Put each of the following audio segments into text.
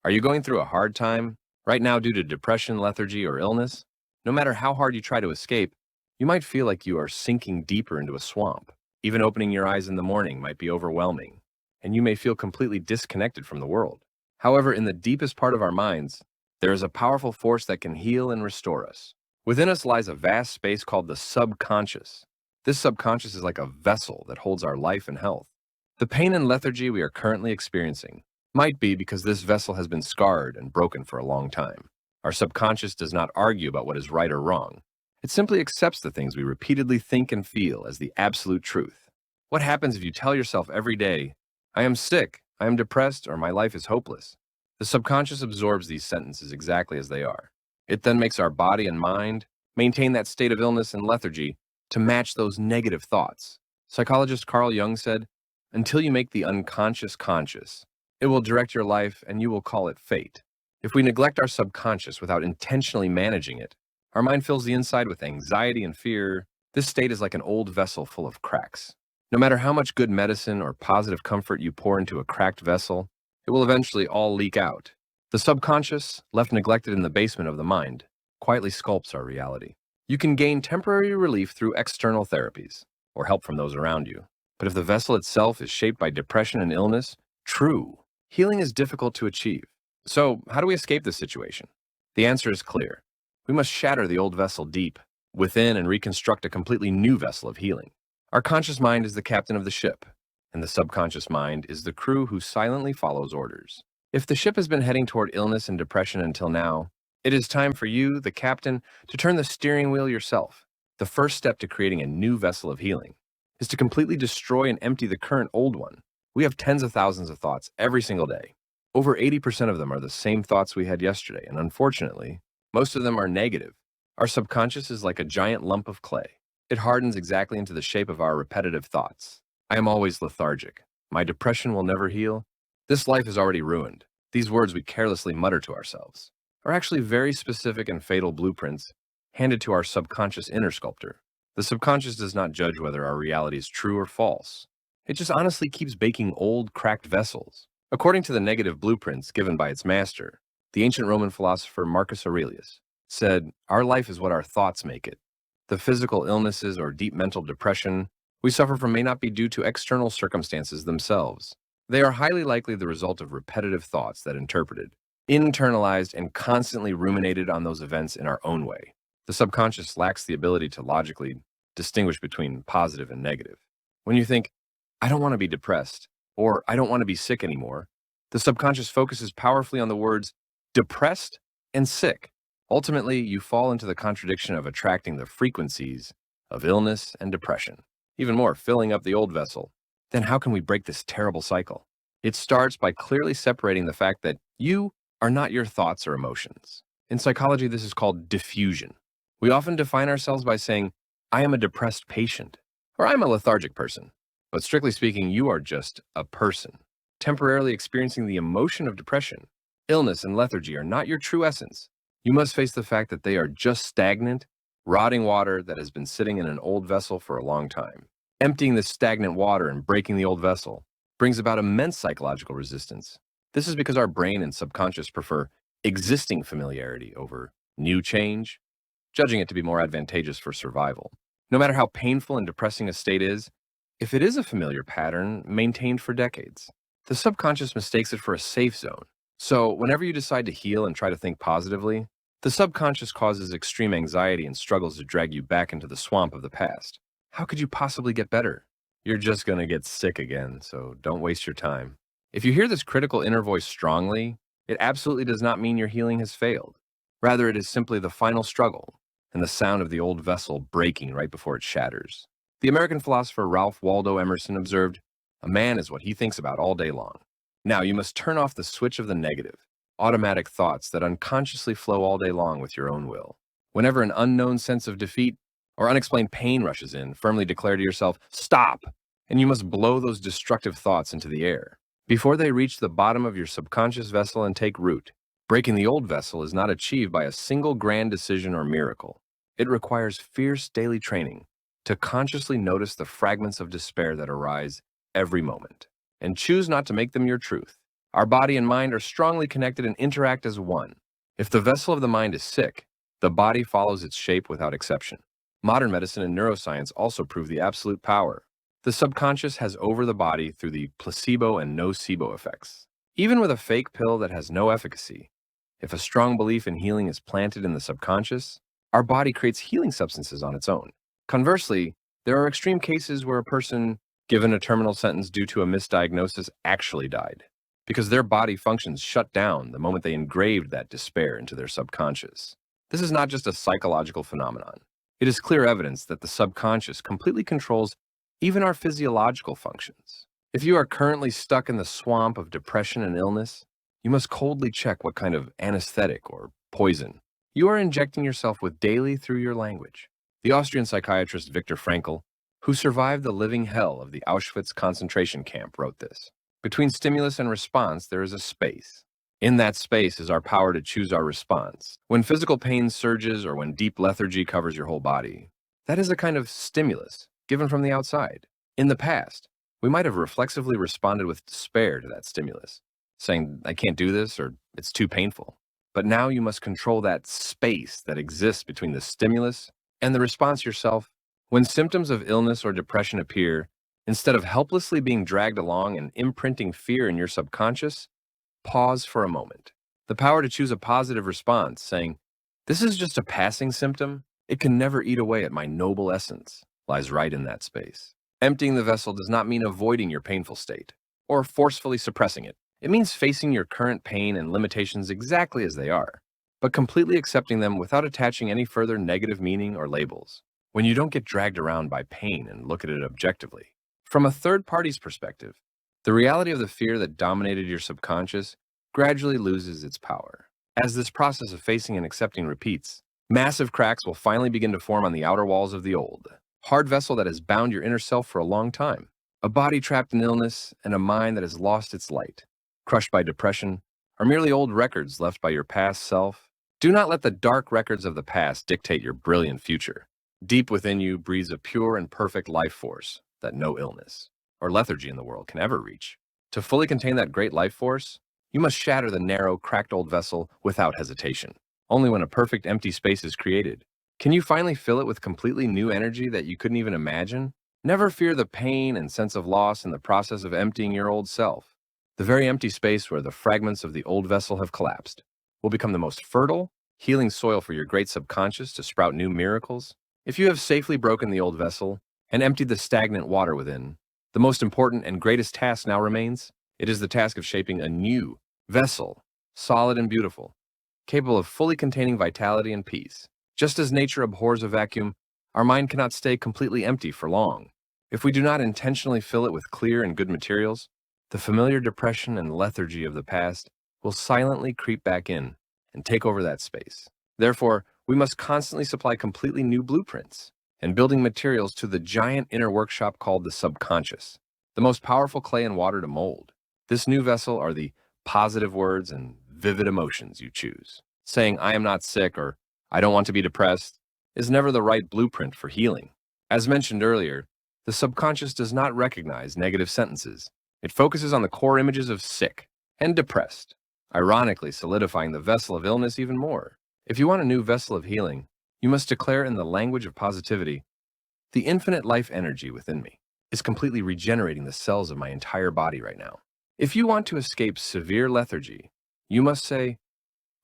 Are you going through a hard time right now due to depression, lethargy, or illness? No matter how hard you try to escape, you might feel like you are sinking deeper into a swamp. Even opening your eyes in the morning might be overwhelming, and you may feel completely disconnected from the world. However, in the deepest part of our minds, there is a powerful force that can heal and restore us. Within us lies a vast space called the subconscious. This subconscious is like a vessel that holds our life and health. The pain and lethargy we are currently experiencing might be because this vessel has been scarred and broken for a long time. Our subconscious does not argue about what is right or wrong. It simply accepts the things we repeatedly think and feel as the absolute truth. What happens if you tell yourself every day, I am sick, I am depressed, or my life is hopeless? The subconscious absorbs these sentences exactly as they are. It then makes our body and mind maintain that state of illness and lethargy to match those negative thoughts. Psychologist Carl Jung said, until you make the unconscious conscious, it will direct your life and you will call it fate. If we neglect our subconscious without intentionally managing it, our mind fills the inside with anxiety and fear. This state is like an old vessel full of cracks. No matter how much good medicine or positive comfort you pour into a cracked vessel, it will eventually all leak out. The subconscious, left neglected in the basement of the mind, quietly sculpts our reality. You can gain temporary relief through external therapies or help from those around you. But if the vessel itself is shaped by depression and illness, true healing is difficult to achieve. So, how do we escape this situation? The answer is clear. We must shatter the old vessel deep within and reconstruct a completely new vessel of healing. Our conscious mind is the captain of the ship, and the subconscious mind is the crew who silently follows orders. If the ship has been heading toward illness and depression until now, it is time for you, the captain, to turn the steering wheel yourself. The first step to creating a new vessel of healing is to completely destroy and empty the current old one. We have tens of thousands of thoughts every single day. Over 80% of them are the same thoughts we had yesterday, and unfortunately, most of them are negative. Our subconscious is like a giant lump of clay. It hardens exactly into the shape of our repetitive thoughts. I am always lethargic. My depression will never heal. This life is already ruined. These words we carelessly mutter to ourselves are actually very specific and fatal blueprints handed to our subconscious inner sculptor. The subconscious does not judge whether our reality is true or false. It just honestly keeps baking old, cracked vessels. According to the negative blueprints given by its master, the ancient Roman philosopher Marcus Aurelius said, our life is what our thoughts make it. The physical illnesses or deep mental depression we suffer from may not be due to external circumstances themselves. They are highly likely the result of repetitive thoughts that interpreted, internalized, and constantly ruminated on those events in our own way. The subconscious lacks the ability to logically distinguish between positive and negative. When you think, I don't want to be depressed, or I don't want to be sick anymore, the subconscious focuses powerfully on the words depressed and sick. Ultimately, you fall into the contradiction of attracting the frequencies of illness and depression. Even more, filling up the old vessel. Then how can we break this terrible cycle? It starts by clearly separating the fact that you are not your thoughts or emotions. In psychology, this is called diffusion. We often define ourselves by saying, I am a depressed patient, or I'm a lethargic person. But strictly speaking, you are just a person, temporarily experiencing the emotion of depression. Illness and lethargy are not your true essence. You must face the fact that they are just stagnant, rotting water that has been sitting in an old vessel for a long time. Emptying this stagnant water and breaking the old vessel brings about immense psychological resistance. This is because our brain and subconscious prefer existing familiarity over new change, judging it to be more advantageous for survival. No matter how painful and depressing a state is, if it is a familiar pattern maintained for decades, the subconscious mistakes it for a safe zone. So whenever you decide to heal and try to think positively, the subconscious causes extreme anxiety and struggles to drag you back into the swamp of the past. How could you possibly get better? You're just going to get sick again, so don't waste your time. If you hear this critical inner voice strongly, it absolutely does not mean your healing has failed. Rather, it is simply the final struggle and the sound of the old vessel breaking right before it shatters. The American philosopher Ralph Waldo Emerson observed, a man is what he thinks about all day long. Now, you must turn off the switch of the negative, automatic thoughts that unconsciously flow all day long with your own will. Whenever an unknown sense of defeat or unexplained pain rushes in, firmly declare to yourself, stop, and you must blow those destructive thoughts into the air before they reach the bottom of your subconscious vessel and take root. Breaking the old vessel is not achieved by a single grand decision or miracle. It requires fierce daily training to consciously notice the fragments of despair that arise every moment, and choose not to make them your truth. Our body and mind are strongly connected and interact as one. If the vessel of the mind is sick, the body follows its shape without exception. Modern medicine and neuroscience also prove the absolute power the subconscious has over the body through the placebo and nocebo effects. Even with a fake pill that has no efficacy, if a strong belief in healing is planted in the subconscious, our body creates healing substances on its own. Conversely, there are extreme cases where a person given a terminal sentence due to a misdiagnosis actually died, because their body functions shut down the moment they engraved that despair into their subconscious. This is not just a psychological phenomenon. It is clear evidence that the subconscious completely controls even our physiological functions. If you are currently stuck in the swamp of depression and illness, you must coldly check what kind of anesthetic or poison you are injecting yourself with daily through your language. The Austrian psychiatrist Viktor Frankl, who survived the living hell of the Auschwitz concentration camp, wrote this. Between stimulus and response, there is a space. In that space is our power to choose our response. When physical pain surges or when deep lethargy covers your whole body, that is a kind of stimulus given from the outside. In the past, we might have reflexively responded with despair to that stimulus, saying, I can't do this, or it's too painful. But now you must control that space that exists between the stimulus and the response yourself. When symptoms of illness or depression appear, instead of helplessly being dragged along and imprinting fear in your subconscious, pause for a moment. The power to choose a positive response, saying, this is just a passing symptom, it can never eat away at my noble essence, lies right in that space. Emptying the vessel does not mean avoiding your painful state or forcefully suppressing it. It means facing your current pain and limitations exactly as they are, but completely accepting them without attaching any further negative meaning or labels. When you don't get dragged around by pain and look at it objectively, from a third party's perspective, the reality of the fear that dominated your subconscious gradually loses its power. As this process of facing and accepting repeats, massive cracks will finally begin to form on the outer walls of the old, hard vessel that has bound your inner self for a long time. A body trapped in illness and a mind that has lost its light, crushed by depression, are merely old records left by your past self. Do not let the dark records of the past dictate your brilliant future. Deep within you breathes a pure and perfect life force that no illness or lethargy in the world can ever reach. To fully contain that great life force, you must shatter the narrow, cracked old vessel without hesitation. Only when a perfect empty space is created can you finally fill it with completely new energy that you couldn't even imagine. Never fear the pain and sense of loss in the process of emptying your old self. The very empty space where the fragments of the old vessel have collapsed will become the most fertile, healing soil for your great subconscious to sprout new miracles. If you have safely broken the old vessel and emptied the stagnant water within, the most important and greatest task now remains. It is the task of shaping a new vessel, solid and beautiful, capable of fully containing vitality and peace. Just as nature abhors a vacuum, our mind cannot stay completely empty for long. If we do not intentionally fill it with clear and good materials, the familiar depression and lethargy of the past will silently creep back in and take over that space. Therefore, we must constantly supply completely new blueprints and building materials to the giant inner workshop called the subconscious, the most powerful clay and water to mold. This new vessel are the positive words and vivid emotions you choose. Saying, I am not sick or I don't want to be depressed is never the right blueprint for healing. As mentioned earlier, the subconscious does not recognize negative sentences. It focuses on the core images of sick and depressed, ironically solidifying the vessel of illness even more. If you want a new vessel of healing, you must declare in the language of positivity, the infinite life energy within me is completely regenerating the cells of my entire body right now. If you want to escape severe lethargy, you must say,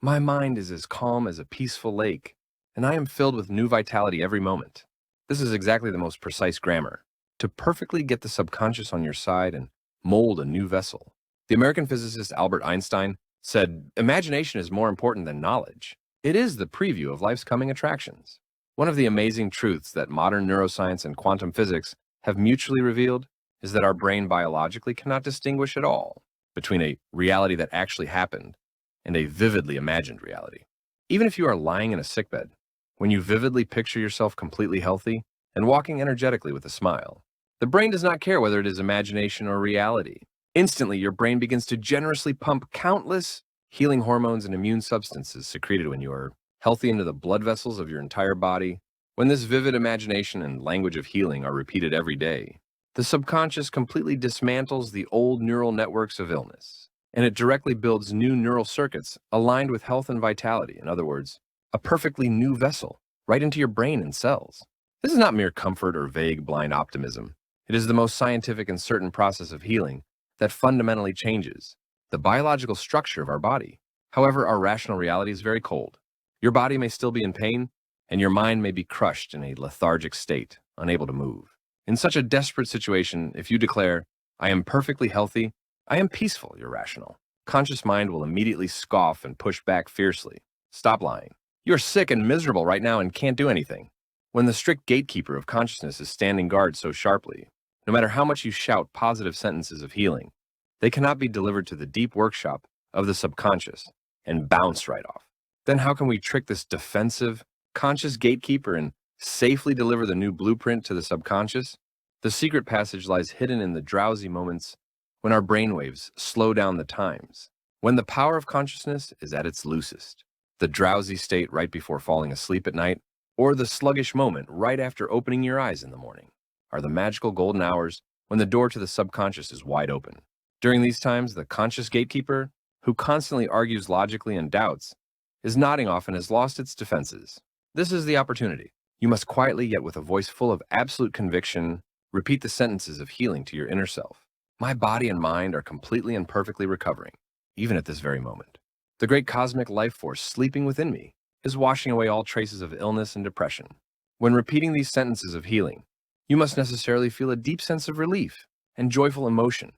my mind is as calm as a peaceful lake, and I am filled with new vitality every moment. This is exactly the most precise grammar to perfectly get the subconscious on your side and mold a new vessel. The American physicist Albert Einstein said, imagination is more important than knowledge. It is the preview of life's coming attractions. One of the amazing truths that modern neuroscience and quantum physics have mutually revealed is that our brain biologically cannot distinguish at all between a reality that actually happened and a vividly imagined reality. Even if you are lying in a sickbed, when you vividly picture yourself completely healthy and walking energetically with a smile, the brain does not care whether it is imagination or reality. Instantly, your brain begins to generously pump countless healing hormones and immune substances secreted when you are healthy into the blood vessels of your entire body. When this vivid imagination and language of healing are repeated every day, the subconscious completely dismantles the old neural networks of illness. and it directly builds new neural circuits aligned with health and vitality. In other words, a perfectly new vessel right into your brain and cells. This is not mere comfort or vague blind optimism. It is the most scientific and certain process of healing that fundamentally changes the biological structure of our body. However, our rational reality is very cold. Your body may still be in pain, and your mind may be crushed in a lethargic state, unable to move. In such a desperate situation, if you declare, "I am perfectly healthy, I am peaceful," you're rational. Conscious mind will immediately scoff and push back fiercely. Stop lying. You're sick and miserable right now and can't do anything. When the strict gatekeeper of consciousness is standing guard so sharply, no matter how much you shout positive sentences of healing, they cannot be delivered to the deep workshop of the subconscious and bounce right off. Then how can we trick this defensive, conscious gatekeeper and safely deliver the new blueprint to the subconscious? The secret passage lies hidden in the drowsy moments when our brainwaves slow down the times, when the power of consciousness is at its loosest. The drowsy state right before falling asleep at night, or the sluggish moment right after opening your eyes in the morning, are the magical golden hours when the door to the subconscious is wide open. During these times, the conscious gatekeeper, who constantly argues logically and doubts, is nodding off and has lost its defenses. This is the opportunity. You must quietly, yet with a voice full of absolute conviction, repeat the sentences of healing to your inner self. My body and mind are completely and perfectly recovering, even at this very moment. The great cosmic life force sleeping within me is washing away all traces of illness and depression. When repeating these sentences of healing, you must necessarily feel a deep sense of relief and joyful emotion,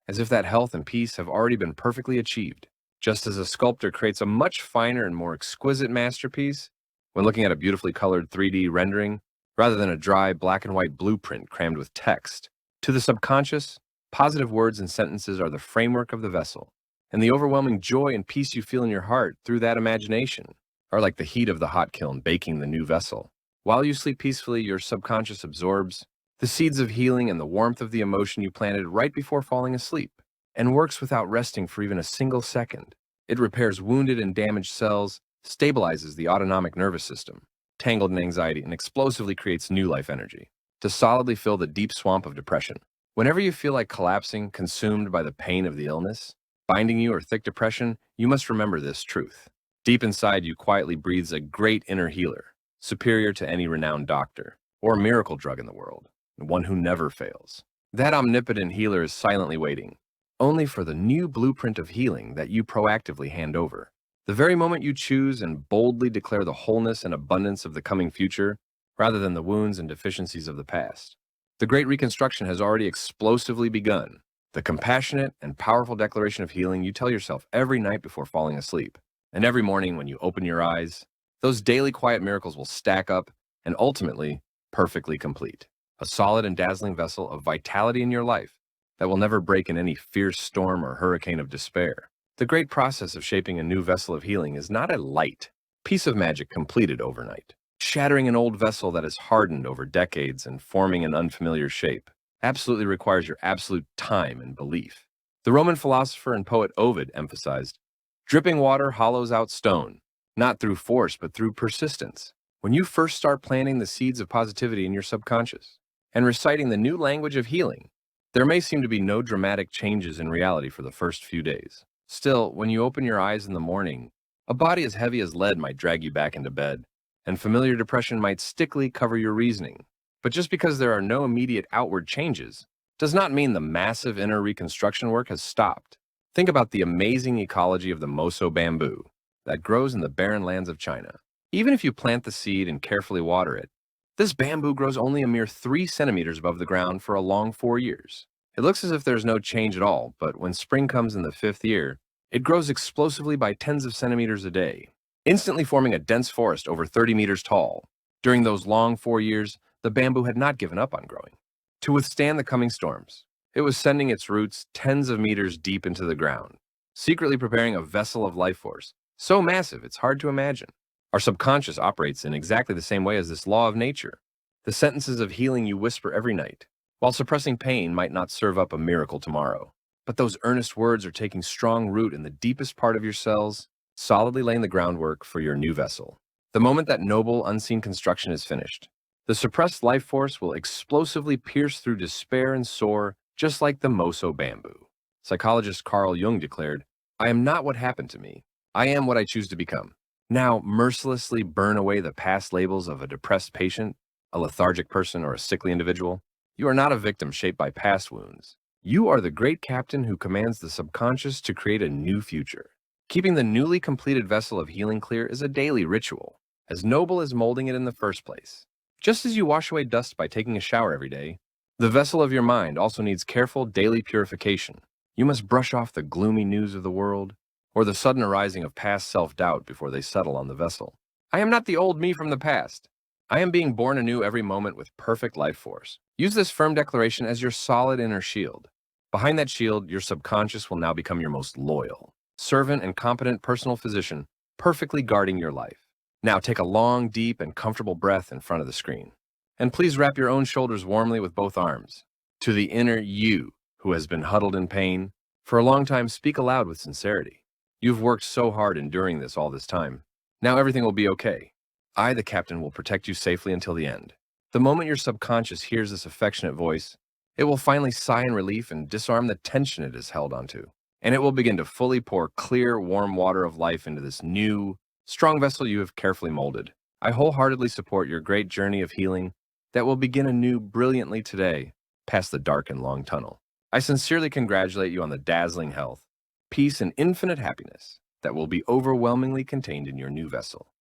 as if that health and peace have already been perfectly achieved. Just as a sculptor creates a much finer and more exquisite masterpiece when looking at a beautifully colored 3D rendering, rather than a dry black and white blueprint crammed with text, to the subconscious, positive words and sentences are the framework of the vessel, and the overwhelming joy and peace you feel in your heart through that imagination are like the heat of the hot kiln baking the new vessel. While you sleep peacefully, your subconscious absorbs the seeds of healing and the warmth of the emotion you planted right before falling asleep, and works without resting for even a single second. It repairs wounded and damaged cells, stabilizes the autonomic nervous system, tangled in anxiety, and explosively creates new life energy to solidly fill the deep swamp of depression. Whenever you feel like collapsing, consumed by the pain of the illness, binding you, or thick depression, you must remember this truth. Deep inside you quietly breathes a great inner healer, superior to any renowned doctor or miracle drug in the world, one who never fails. That omnipotent healer is silently waiting, only for the new blueprint of healing that you proactively hand over. The very moment you choose and boldly declare the wholeness and abundance of the coming future, rather than the wounds and deficiencies of the past, the great reconstruction has already explosively begun. The compassionate and powerful declaration of healing you tell yourself every night before falling asleep, and every morning when you open your eyes, those daily quiet miracles will stack up and ultimately perfectly complete. A solid and dazzling vessel of vitality in your life that will never break in any fierce storm or hurricane of despair. The great process of shaping a new vessel of healing is not a light piece of magic completed overnight. Shattering an old vessel that has hardened over decades and forming an unfamiliar shape absolutely requires your absolute time and belief. The Roman philosopher and poet Ovid emphasized, dripping water hollows out stone, not through force but through persistence. When you first start planting the seeds of positivity in your subconscious and reciting the new language of healing, there may seem to be no dramatic changes in reality for the first few days. Still, when you open your eyes in the morning, a body as heavy as lead might drag you back into bed, and familiar depression might stickily cover your reasoning. But just because there are no immediate outward changes does not mean the massive inner reconstruction work has stopped. Think about the amazing ecology of the Moso bamboo that grows in the barren lands of China. Even if you plant the seed and carefully water it, this bamboo grows only a mere 3 centimeters above the ground for a long 4 years. It looks as if there's no change at all, but when spring comes in the 5th year, it grows explosively by tens of centimeters a day, instantly forming a dense forest over 30 meters tall. During those long 4 years, the bamboo had not given up on growing. To withstand the coming storms, it was sending its roots tens of meters deep into the ground, secretly preparing a vessel of life force, so massive it's hard to imagine. Our subconscious operates in exactly the same way as this law of nature. The sentences of healing you whisper every night, while suppressing pain, might not serve up a miracle tomorrow. But those earnest words are taking strong root in the deepest part of your cells, solidly laying the groundwork for your new vessel. The moment that noble, unseen construction is finished, the suppressed life force will explosively pierce through despair and soar, just like the Moso bamboo. Psychologist Carl Jung declared, "I am not what happened to me. I am what I choose to become." Now, mercilessly burn away the past labels of a depressed patient, a lethargic person, or a sickly individual. You are not a victim shaped by past wounds. You are the great captain who commands the subconscious to create a new future. Keeping the newly completed vessel of healing clear is a daily ritual, as noble as molding it in the first place. Just as you wash away dust by taking a shower every day, the vessel of your mind also needs careful daily purification. You must brush off the gloomy news of the world, or the sudden arising of past self-doubt before they settle on the vessel. I am not the old me from the past. I am being born anew every moment with perfect life force. Use this firm declaration as your solid inner shield. Behind that shield, your subconscious will now become your most loyal, servant, and competent personal physician, perfectly guarding your life. Now take a long, deep, and comfortable breath in front of the screen. And please wrap your own shoulders warmly with both arms. To the inner you, who has been huddled in pain, for a long time, speak aloud with sincerity. You've worked so hard enduring this all this time. Now everything will be okay. I, the captain, will protect you safely until the end. The moment your subconscious hears this affectionate voice, it will finally sigh in relief and disarm the tension it has held onto. And it will begin to fully pour clear, warm water of life into this new, strong vessel you have carefully molded. I wholeheartedly support your great journey of healing that will begin anew brilliantly today, past the dark and long tunnel. I sincerely congratulate you on the dazzling health, peace, and infinite happiness that will be overwhelmingly contained in your new vessel.